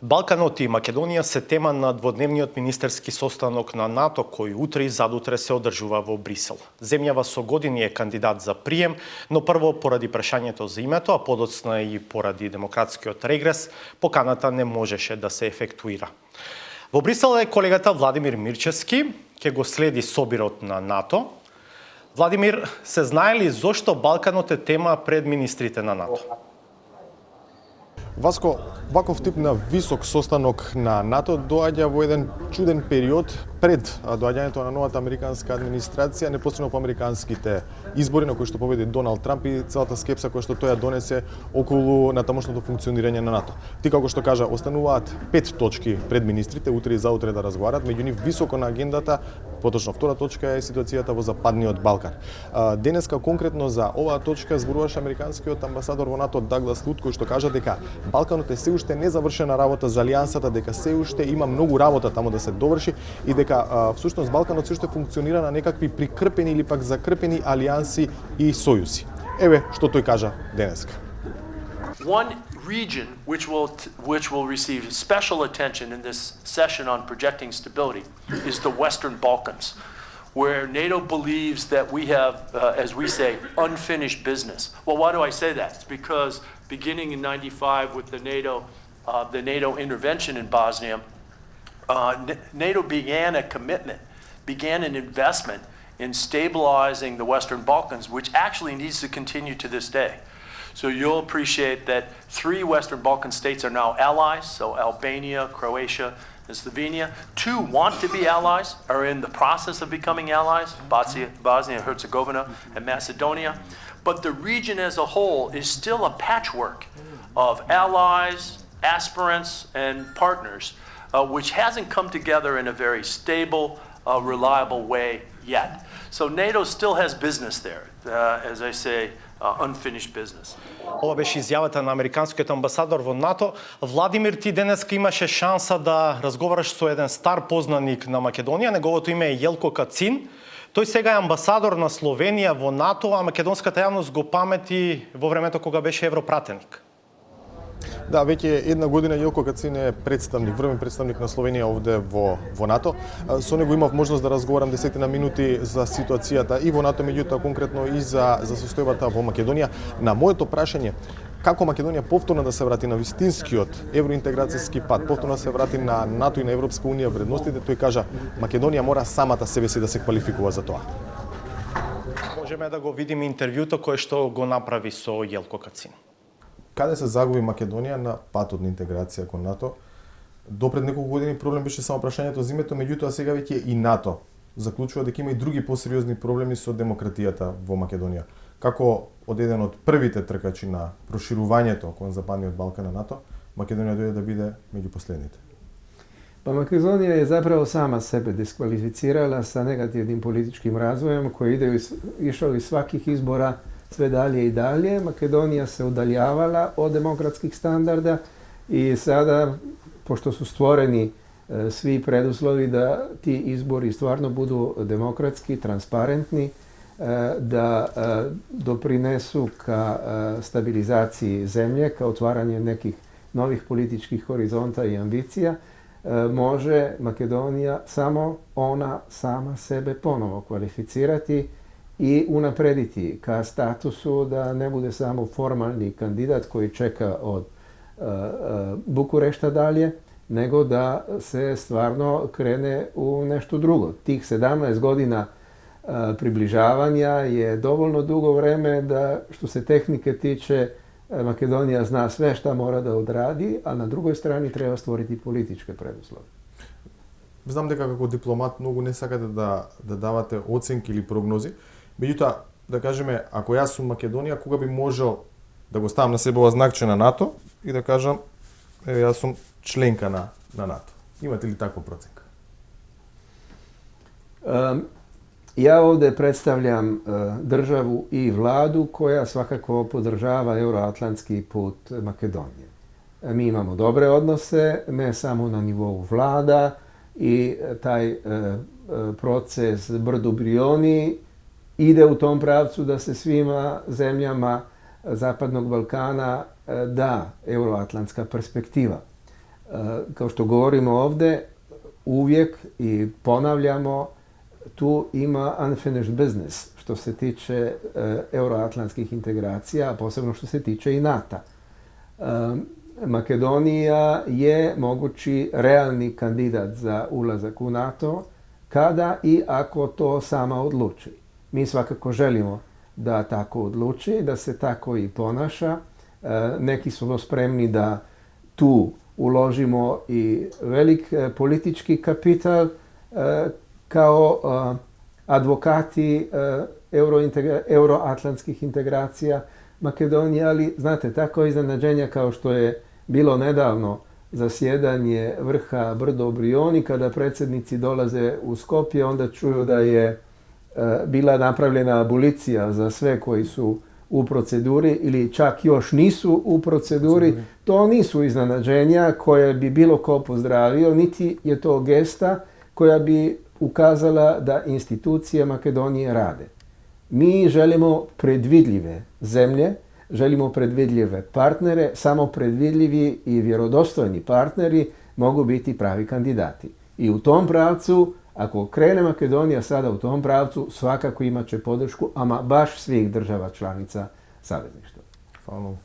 Балканот и Македонија се тема на дводневниот министерски состанок на НАТО кој утре и задутре се одржува во Брисел. Земјава со години е кандидат за прием, но прво поради прашањето за името, а подоцна и поради демократскиот регрес, поканата не можеше да се ефектуира. Во Брисел е колегата Владимир Мирчевски, ќе го следи собирот на НАТО. Владимир, се знае ли зошто Балканот е тема пред министрите на НАТО? Васко, ваков тип на висок состанок на НАТО доаѓа во еден чуден период пред доаѓањето на новата американска администрација, непосредно по американските избори на кои што победи Доналд Трамп и целата скепса која што тој ја донесе околу натамошното функционирање на НАТО. Ти како што кажа, остануваат 5 точки пред министрите утре и заутре да разговарат, меѓу нив високо на агендата, поточно втора точка е ситуацијата во Западниот Балкан. Денеска конкретно за оваа точка зборуваше американскиот амбасадор во НАТО Даглас Лут, кој што кажа дека Балканот е се уште незавршена работа за алијансата, дека се уште има многу работа таму да се доврши и дека всушност Балканот се уште функционира на некакви прикрпени или пак закрпени алијанси и сојузи. Еве што тој кажа денеска. One region which will receive special attention in this session on projecting stability is the Western Balkans, where NATO believes that we have, as we say, unfinished business. Well, why do I say that? It's because beginning in '95 with the NATO intervention in Bosnia, NATO began an investment in stabilizing the Western Balkans, which actually needs to continue to this day. So you'll appreciate that 3 Western Balkan states are now allies, so Albania, Croatia, and Slovenia. 2 want to be allies, are in the process of becoming allies, Bosnia, Herzegovina, and Macedonia. But the region as a whole is still a patchwork of allies, aspirants, and partners, which hasn't come together in a very stable, reliable way yet. So NATO still has business there, as I say, unfinished business. Ова беше изјавата на американскиот амбасадор во НАТО. Владимир, ти денеска имаше шанса да разговараш со еден стар познаник на Македонија, неговото име е Јелко Кацин. Тој сега е амбасадор на Словенија во НАТО, а македонската јавност го памети во времето кога беше европратеник. Да, веќе една година Јелко Кацин е врвен представник на Словенија овде во НАТО. Со него имав можност да разговарам 10 минути за ситуацијата и во НАТО, меѓутоа конкретно и за состојбата во Македонија. На моето прашање како Македонија повторно да се врати на вистинскиот евроинтеграцијски пат, повторно да се врати на НАТО и на Европска унија вредностите, тој кажа Македонија мора самата себе си да се квалификува за тоа. Можеме да го видиме интервјуто кое што го направи со Јелко Кацин. Каде се загуби Македонија на патот на интеграција кон НАТО? Допред неколку години проблем беше само прашањето за името, меѓутоа сега веќе и НАТО заклучува дека има и други посериозни проблеми со демократијата во Македонија. Како од еден од првите тркачи на проширувањето кон Западниот Балкан на НАТО, Македонија дојде да биде меѓу последните. Pa Makedonija je zapravo sama sebe diskvalificirala sa negativnim političkim razvojem koji išao iz svakih izbora sve dalje i dalje. Makedonija se udaljavala od demokratskih standarda i sada, pošto su stvoreni svi preduslovi da ti izbori stvarno budu demokratski, transparentni, da doprinesu ka stabilizaciji zemlje, ka otvaranju nekih novih političkih horizonta i ambicija, može Makedonija samo ona sama sebe ponovo kvalificirati i unaprediti ka statusu da ne bude samo formalni kandidat koji čeka od Bukurešta dalje, nego da se stvarno krene u nešto drugo. Tih 17 godina približavanja je dovoljno dugo vreme da, što se tehnike tiče, Makedonija zna sve šta mora da odradi, a na drugoj strani treba stvoriti političke preduslove. Знам дека како дипломат многу не сакате да давате оценки или прогнози. Меѓутоа, да кажеме, ако јас сум Македонија, кога би можел да го ставам на себе ова знакче на НАТО и да кажам, јас сум членка на НАТО. Имате ли таква проценка? Ja ovdje predstavljam državu i vladu koja svakako podržava euroatlantski put Makedonije. Mi imamo dobre odnose, ne samo na nivou vlada i taj proces Brdo-Brioni ide u tom pravcu da se svima zemljama Zapadnog Balkana da euroatlantska perspektiva. Kao što govorimo ovdje, uvijek i ponavljamo, tu ima unfinished business što se tiče euroatlantskih integracija, a posebno što se tiče i NATO. Makedonija je mogući realni kandidat za ulazak u NATO kada i ako to sama odluči. Mi svakako želimo da tako odluči, da se tako i ponaša. Neki su spremni da tu uložimo i velik politički kapital kao advokati euroatlantskih integracija Makedonije, ali znate, tako iznenađenja kao što je bilo nedavno zasjedanje vrha Brdo Brioni, kada predsjednici dolaze u Skopje, onda čuju da je bila napravljena abolicija za sve koji su u proceduri ili čak još nisu u proceduri. To nisu iznenađenja koje bi bilo ko pozdravio, niti je to gesta koja bi ukazala da institucije Makedonije rade. Mi želimo predvidljive zemlje, želimo predvidljive partnere, samo predvidljivi i vjerodostojni partneri mogu biti pravi kandidati. I u tom pravcu, ako krene Makedonija sada u tom pravcu, svakako imat će podršku, ama baš svih država članica savezništva. Hvala.